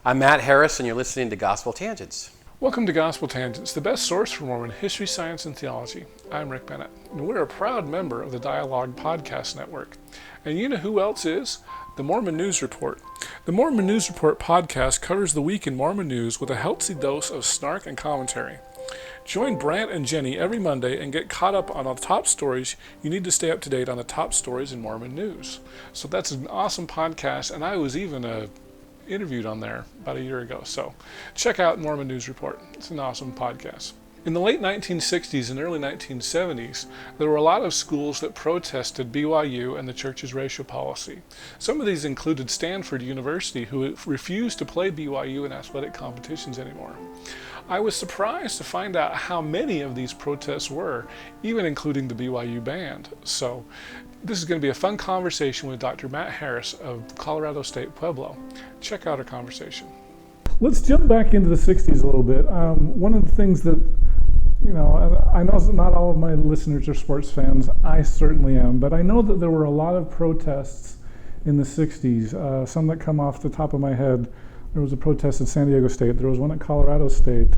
I'm Matt Harris, and you're listening to Gospel Tangents. Welcome to Gospel Tangents, the best source for Mormon history, science, and theology. I'm Rick Bennett, and we're a proud member of the Dialogue Podcast Network. And you know who else is? The Mormon News Report. The Mormon News Report podcast covers the week in Mormon news with a healthy dose of snark and commentary. Join Brant and Jenny every Monday and get caught up on the top stories you need to stay up to date on the top stories in Mormon news. So that's an awesome podcast, and I was even interviewed on there about a year ago. So check out Mormon News Report. It's an awesome podcast. In the late 1960s and early 1970s, there were a lot of schools that protested BYU and the church's racial policy. Some of these included Stanford University, who refused to play BYU in athletic competitions anymore. I was surprised to find out how many of these protests were, even including the BYU band. So this is going to be a fun conversation with Dr. Matt Harris of Colorado State-Pueblo. Check out our conversation. Let's jump back into the 60s a little bit. One of the things that, I know not all of my listeners are sports fans. I certainly am. But I know that there were a lot of protests in the 60s. Some that come off the top of my head. There was a protest in San Diego State. There was one at Colorado State,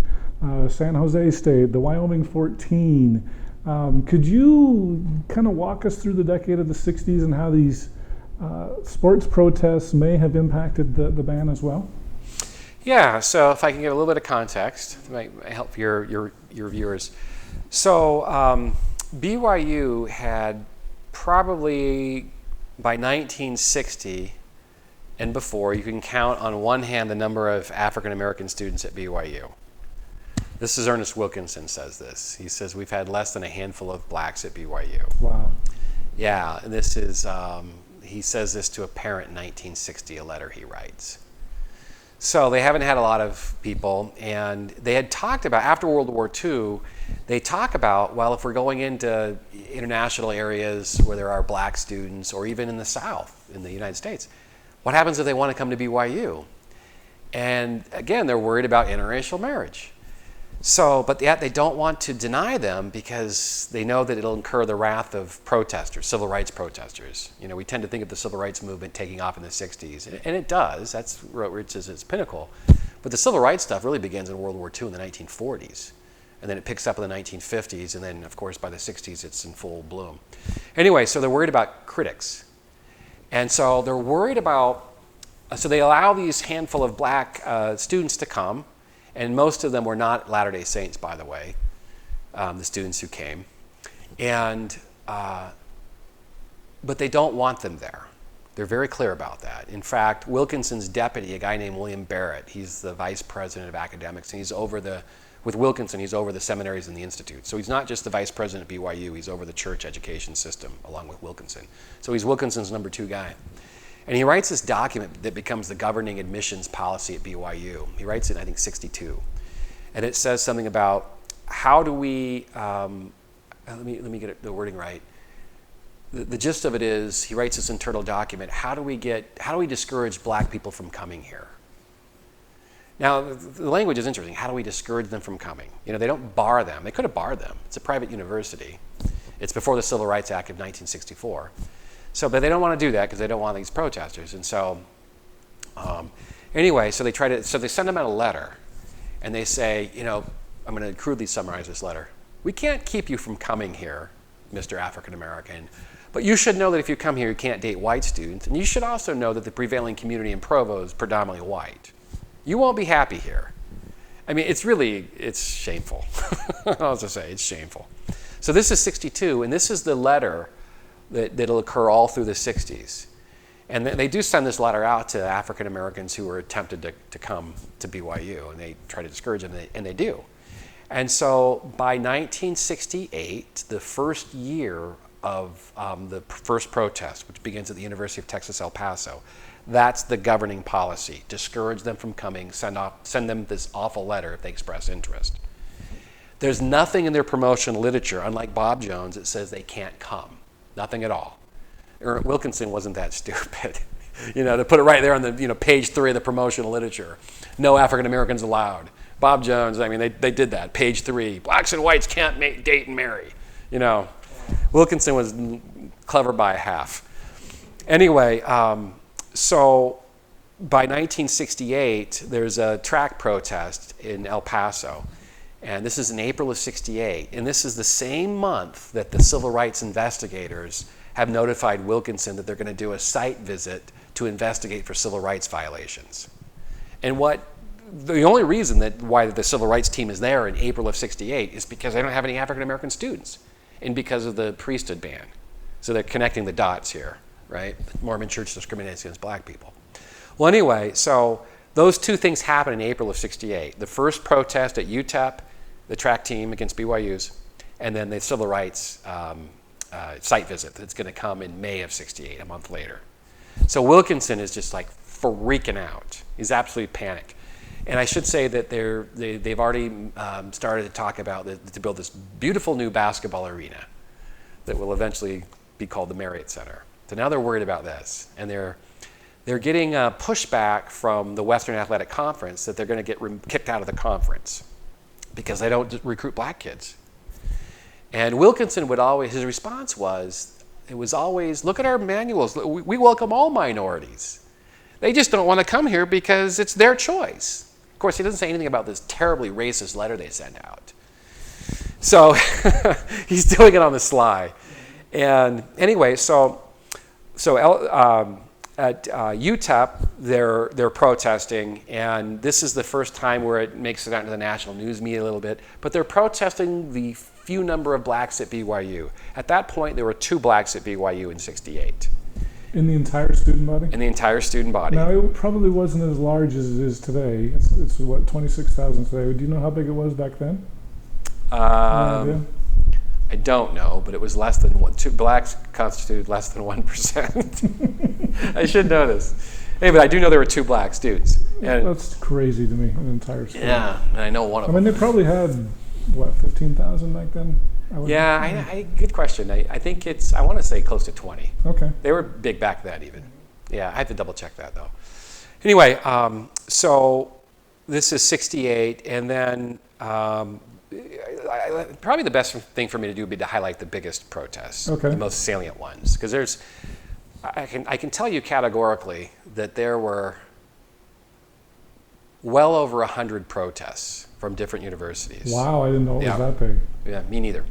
San Jose State, the Wyoming 14. Could you kind of walk us through the decade of the 60s and how these sports protests may have impacted the band as well? Yeah, so if I can give a little bit of context, it might help your viewers. So BYU had probably by 1960 and before, you can count on one hand the number of African American students at BYU. This is Ernest Wilkinson says this. He says we've had less than a handful of blacks at BYU. Wow. Yeah, and this is, he says this to a parent in 1960, a letter he writes. So they haven't had a lot of people, and they had talked about, after World War II, they talk about, well, if we're going into international areas where there are black students, or even in the South, in the United States, what happens if they want to come to BYU? And again, they're worried about interracial marriage. So, but yet they don't want to deny them because they know that it'll incur the wrath of protesters, civil rights protesters. We tend to think of the civil rights movement taking off in the 60s, and it does. That's where it reaches its pinnacle. But the civil rights stuff really begins in World War II in the 1940s. And then it picks up in the 1950s, and then, of course, by the 60s, it's in full bloom. Anyway, so they're worried about critics. And so they're worried about, so they allow these handful of black students to come, and most of them were not Latter-day Saints, by the way, the students who came. And, but they don't want them there. They're very clear about that. In fact, Wilkinson's deputy, a guy named William Barrett, he's the vice president of academics, and with Wilkinson, he's over the seminaries and the institutes. So he's not just the vice president at BYU, he's over the church education system along with Wilkinson. So he's Wilkinson's number 2 guy. And he writes this document that becomes the governing admissions policy at BYU. He writes it in, I think, 62. And it says something about how do we, let me get the wording right. The gist of it is, he writes this internal document, how do we discourage black people from coming here? Now, the language is interesting. How do we discourage them from coming? They don't bar them. They could have barred them. It's a private university. It's before the Civil Rights Act of 1964. So, but they don't want to do that because they don't want these protesters. And so, anyway, so they send them out a letter, and they say, I'm going to crudely summarize this letter. We can't keep you from coming here, Mr. African American, but you should know that if you come here, you can't date white students, and you should also know that the prevailing community in Provo is predominantly white. You won't be happy here. I mean, it's shameful. I'll just say, it's shameful. So this is 62, and this is the letter that'll occur all through the 60s. And they do send this letter out to African Americans who were tempted to come to BYU, and they try to discourage them, and they do. And so by 1968, the first year of the first protest, which begins at the University of Texas, El Paso, that's the governing policy. Discourage them from coming, send them this awful letter if they express interest. There's nothing in their promotional literature, unlike Bob Jones, that says they can't come. Nothing at all. Wilkinson wasn't that stupid, to put it right there on the page 3 of the promotional literature. No African Americans allowed. Bob Jones, they did that. Page 3, blacks and whites can't date and marry. Wilkinson was clever by a half. Anyway, so by 1968, there's a track protest in El Paso. And this is in April of 68. And this is the same month that the civil rights investigators have notified Wilkinson that they're going to do a site visit to investigate for civil rights violations. And the only reason why the civil rights team is there in April of 68 is because they don't have any African American students and because of the priesthood ban. So they're connecting the dots here, right? The Mormon Church discriminates against black people. Well, anyway, so those two things happen in April of 68. The first protest at UTEP, the track team against BYU's, and then the civil rights site visit that's going to come in May of 68, a month later. So Wilkinson is just like freaking out. He's absolutely panicked. And I should say that they've already started to talk about to build this beautiful new basketball arena that will eventually be called the Marriott Center. So now they're worried about this, and they're getting pushback from the Western Athletic Conference that they're going to get kicked out of the conference because they don't recruit black kids. And Wilkinson his response was, look at our manuals. We welcome all minorities. They just don't want to come here because it's their choice. Of course, he doesn't say anything about this terribly racist letter they send out. So he's doing it on the sly. And anyway, so at UTEP, they're protesting, and this is the first time where it makes it out into the national news media a little bit, but they're protesting the few number of blacks at BYU. At that point, there were 2 blacks at BYU in 68. In the entire student body? In the entire student body. Now, it probably wasn't as large as it is today. It's what, 26,000 today. Do you know how big it was back then? I don't know, but it was less than 2 blacks constituted less than 1%. I should know this. Anyway, but I do know there were 2 black students. And that's crazy to me, an entire student. Yeah, and I know one of them. I mean, they probably had, 15,000 back then? Good question. I think I want to say close to 20. Okay. They were big back then even. Yeah, I have to double check that though. Anyway, so this is 68, and then probably the best thing for me to do would be to highlight the biggest protests, the most salient ones, because I can tell you categorically that there were well over 100 protests from different universities. Wow, I didn't know it was that big. Yeah, me neither.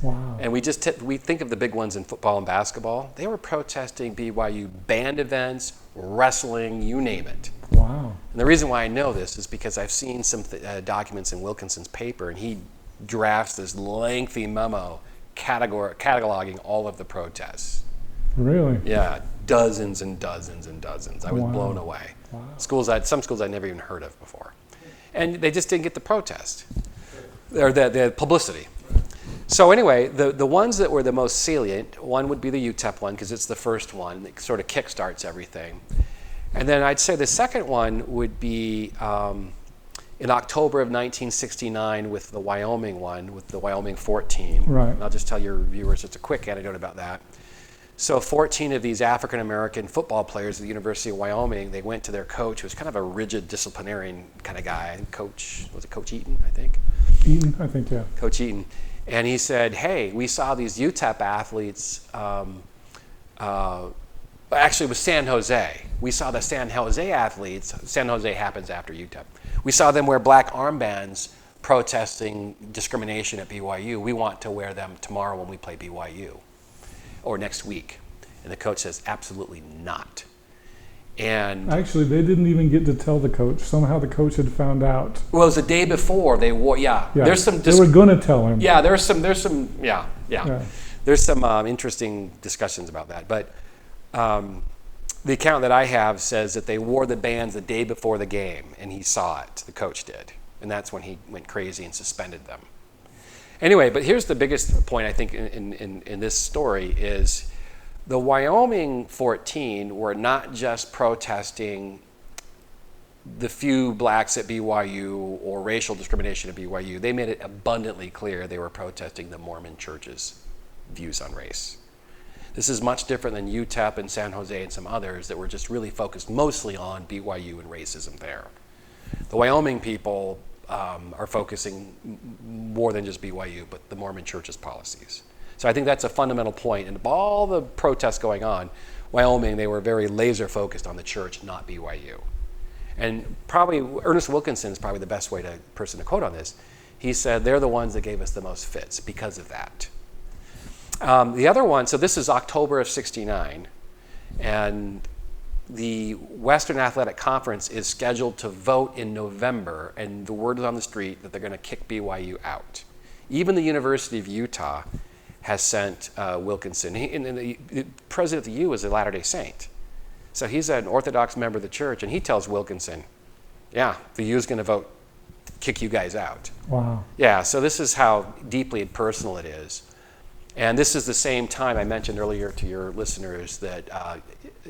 Wow. And we think of the big ones in football and basketball. They were protesting BYU band events, wrestling, you name it. Wow. And the reason why I know this is because I've seen some documents in Wilkinson's paper, and he drafts this lengthy memo cataloging all of the protests. Really? Yeah, dozens and dozens and dozens. I was blown away. Wow. Some schools I'd never even heard of before. And they just didn't get the protest, or the publicity. So anyway, the ones that were the most salient, one would be the UTEP one, because it's the first one that sort of kickstarts everything. And then I'd say the second one would be in October of 1969 with the Wyoming one, with the Wyoming 14. Right. And I'll just tell your viewers just a quick anecdote about that. So 14 of these African-American football players at the University of Wyoming, they went to their coach, who was kind of a rigid disciplinarian kind of guy. Coach Eaton, I think? Eaton, I think, yeah. Coach Eaton. And he said, hey, we saw these UTEP athletes, actually it was San Jose. We saw the San Jose athletes, San Jose happens after UTEP. We saw them wear black armbands protesting discrimination at BYU. We want to wear them tomorrow when we play BYU, or next week. And the coach says, absolutely not. And actually, they didn't even get to tell the coach. Somehow the coach had found out. Well, it was the day before they wore. Yeah. There's some. They were going to tell him. Yeah, there's some. Yeah. There's some interesting discussions about that. But the account that I have says that they wore the bands the day before the game, and he saw it. The coach did, and that's when he went crazy and suspended them. Anyway, but here's the biggest point I think in this story is the Wyoming 14 were not just protesting the few blacks at BYU or racial discrimination at BYU. They made it abundantly clear they were protesting the Mormon Church's views on race. This is much different than UTEP and San Jose and some others that were just really focused mostly on BYU and racism there. The Wyoming people are focusing more than just BYU, but the Mormon Church's policies. So I think that's a fundamental point. And of all the protests going on, Wyoming, they were very laser focused on the church, not BYU. And probably Ernest Wilkinson is probably the best person to quote on this. He said, they're the ones that gave us the most fits because of that. The other one, so this is October of 69, and the Western Athletic Conference is scheduled to vote in November, and the word is on the street that they're going to kick BYU out. Even the University of Utah has sent Wilkinson. The president of the U is a Latter-day Saint. So he's an Orthodox member of the church, and he tells Wilkinson, yeah, the U is going to vote, kick you guys out. Wow. Yeah, so this is how deeply personal it is. And this is the same time I mentioned earlier to your listeners that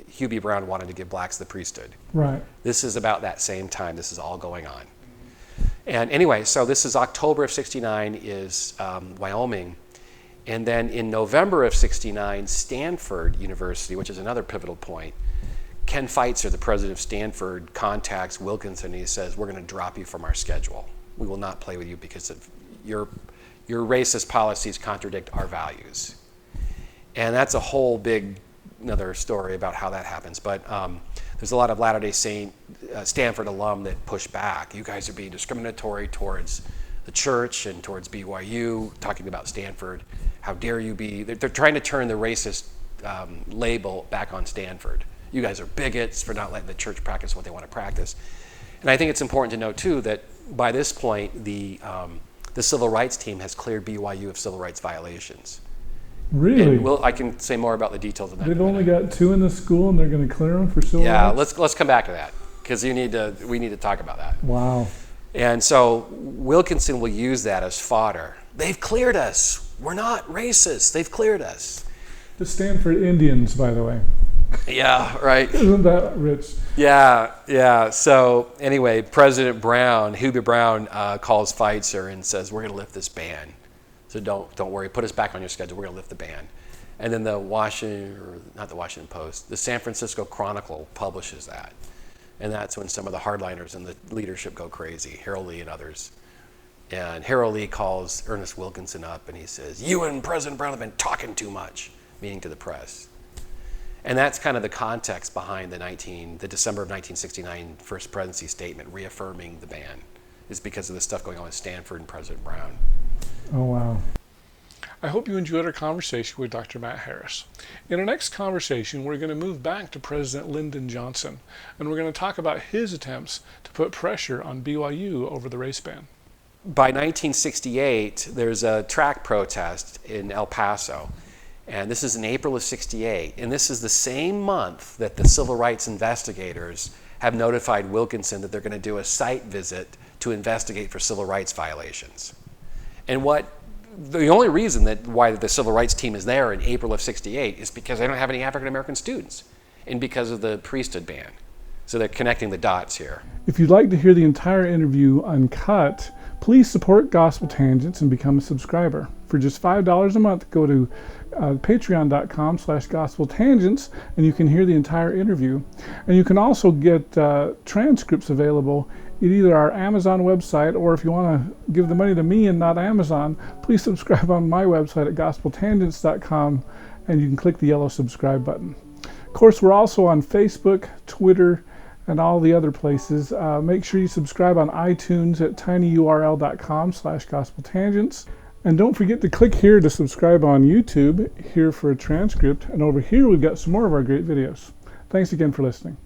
Hugh B. Brown wanted to give blacks the priesthood. Right. This is about that same time. This is all going on. And anyway, so this is October of 69 is Wyoming. And then in November of 69, Stanford University, which is another pivotal point, Ken Feitzer, the president of Stanford, contacts Wilkinson and he says, we're going to drop you from our schedule. We will not play with you because of your racist policies contradict our values. And that's a whole big another story about how that happens. But there's a lot of Latter-day Saint Stanford alum that push back. You guys are being discriminatory towards the church and towards BYU, talking about Stanford. How dare you be? They're trying to turn the racist label back on Stanford. You guys are bigots for not letting the church practice what they want to practice. And I think it's important to note, too, that by this point, the civil rights team has cleared BYU of civil rights violations. Really? And I can say more about the details of that. They've only got 2 in the school, and they're going to clear them for civil rights? Let's come back to that, because we need to talk about that. Wow. And so Wilkinson will use that as fodder. They've cleared us. We're not racist. They've cleared us. The Stanford Indians, by the way. Yeah, right. Isn't that rich? Yeah. So anyway, President Brown, Hubie Brown, calls Feitzer and says, we're going to lift this ban. So don't worry, put us back on your schedule. We're going to lift the ban. And then the Washington Post, the San Francisco Chronicle publishes that. And that's when some of the hardliners in the leadership go crazy, Harold Lee and others. And Harold Lee calls Ernest Wilkinson up and he says, you and President Brown have been talking too much, meaning to the press. And that's kind of the context behind the December of 1969 First Presidency statement reaffirming the ban, is because of the stuff going on with Stanford and President Brown. Oh, wow. I hope you enjoyed our conversation with Dr. Matt Harris. In our next conversation, we're going to move back to President Lyndon Johnson, and we're going to talk about his attempts to put pressure on BYU over the race ban. By 1968, there's a track protest in El Paso. And this is in April of 68. And this is the same month that the civil rights investigators have notified Wilkinson that they're going to do a site visit to investigate for civil rights violations. And the only reason why the civil rights team is there in April of 68 is because they don't have any African American students and because of the priesthood ban. So they're connecting the dots here. If you'd like to hear the entire interview uncut, please support Gospel Tangents and become a subscriber. For just $5 a month, go to patreon.com/gospeltangents and you can hear the entire interview. And you can also get transcripts available at either our Amazon website, or if you want to give the money to me and not Amazon, please subscribe on my website at gospeltangents.com and you can click the yellow subscribe button. Of course, we're also on Facebook, Twitter, and all the other places. Make sure you subscribe on iTunes at tinyurl.com/gospeltangents. And don't forget to click here to subscribe on YouTube, here for a transcript, and over here we've got some more of our great videos. Thanks again for listening.